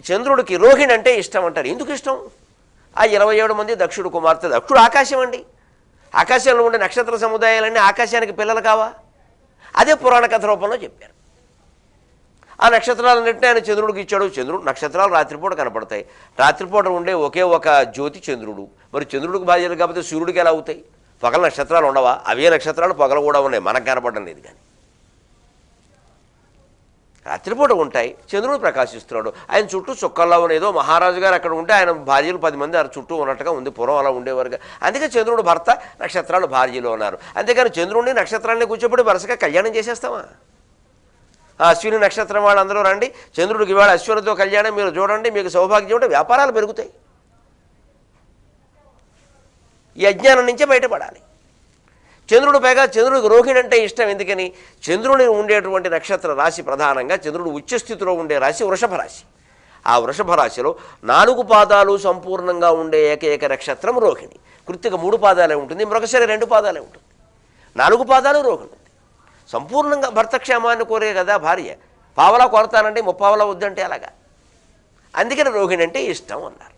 చంద్రుడికి రోహిణి అంటే ఇష్టం అంటారు. ఎందుకు ఇష్టం? ఆ 27 మంది దక్షుడు కుమార్తె. దక్షుడు ఆకాశం అండి. ఆకాశంలో ఉండే నక్షత్ర సముదాయాలన్నీ ఆకాశానికి పిల్లలు కావా? అదే పురాణ కథ రూపంలో చెప్పారు. ఆ నక్షత్రాలన్నింటినీ ఆయన చంద్రుడికి ఇచ్చాడు. చంద్రుడు నక్షత్రాలు రాత్రిపూట కనపడతాయి. రాత్రిపూట ఉండే ఒకే ఒక జ్యోతి చంద్రుడు. మరి చంద్రుడికి బాధ్యత కాకపోతే సూర్యుడికి ఎలా అవుతాయి? పగల నక్షత్రాలు ఉండవా? అవే నక్షత్రాలు పగల కూడా ఉన్నాయి, మనకు కనపడడం లేదు. కానీ రాత్రిపూట ఉంటాయి. చంద్రుడు ప్రకాశిస్తున్నాడు. ఆయన చుట్టూ చుక్కల్లో ఉన్నదో మహారాజు గారు అక్కడ ఉంటే ఆయన భార్యలు 10 మంది చుట్టూ ఉన్నట్టుగా ఉంది. పూర్వం అలా ఉండేవారుగా. అందుకే చంద్రుడు భర్త, నక్షత్రాలు భార్యలు ఉన్నారు. అంతేకాని చంద్రుడిని నక్షత్రాన్ని కూర్చోబెట్టి వరుసగా కళ్యాణం చేసేస్తామా? అశ్విని నక్షత్రం వాళ్ళందరూ రండి, చంద్రుడికి ఇవాళ అశ్వినితో కళ్యాణం మీరు చూడండి, మీకు సౌభాగ్యం ఉంటే వ్యాపారాలు పెరుగుతాయి. ఈ అజ్ఞానం నుంచే బయటపడాలి. చంద్రుడు పైగా చంద్రుడికి రోహిణి అంటే ఇష్టం. ఎందుకని? చంద్రుని ఉండేటువంటి నక్షత్ర రాశి ప్రధానంగా చంద్రుడు ఉచ్చస్థితిలో ఉండే రాశి వృషభ రాశి. ఆ వృషభ రాశిలో 4 పాదాలు సంపూర్ణంగా ఉండే ఏకైక నక్షత్రం రోహిణి. కృత్తిక 3 పాదాలే ఉంటుంది, మృగశిర 2 పాదాలే ఉంటుంది. 4 పాదాలు రోహిణి. సంపూర్ణంగా భర్త క్షేమాన్ని కోరే కదా భార్య. పావలా కొరతానంటే 30 వద్దంటే అలాగా. అందుకని రోహిణి అంటే ఇష్టం అన్నారు.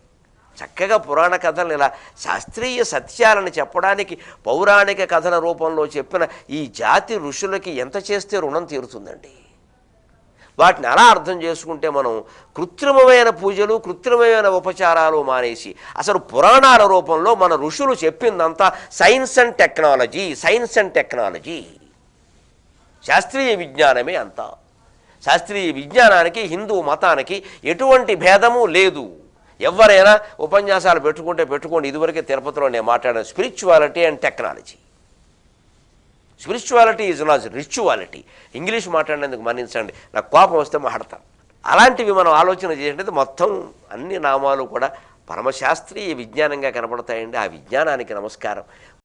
చక్కగా పురాణ కథలను ఇలా శాస్త్రీయ సత్యాలను చెప్పడానికి పౌరాణిక కథల రూపంలో చెప్పిన ఈ జాతి ఋషులకి ఎంత చేస్తే రుణం తీరుతుందండి. వాటిని అలా అర్థం చేసుకుంటే మనం కృత్రిమమైన పూజలు, కృత్రిమమైన ఉపచారాలు మానేసి అసలు పురాణాల రూపంలో మన ఋషులు చెప్పిందంతా science and technology, science and technology, శాస్త్రీయ విజ్ఞానమే అంతా. శాస్త్రీయ విజ్ఞానానికి హిందూ మతానికి ఎటువంటి భేదము లేదు. ఎవరైనా ఉపన్యాసాలు పెట్టుకోండి. ఇదివరకే తిరుపతిలో నేను మాట్లాడాను. Spirituality and technology. Spirituality is not rituality. English మాట్లాడినందుకు మన్నించండి, నాకు కోపం వస్తే మాట్లాడతాను. అలాంటివి మనం ఆలోచన చేసినట్టు మొత్తం అన్ని నామాలు కూడా పరమశాస్త్రీయ విజ్ఞానంగా కనపడతాయండి. ఆ విజ్ఞానానికి నమస్కారం.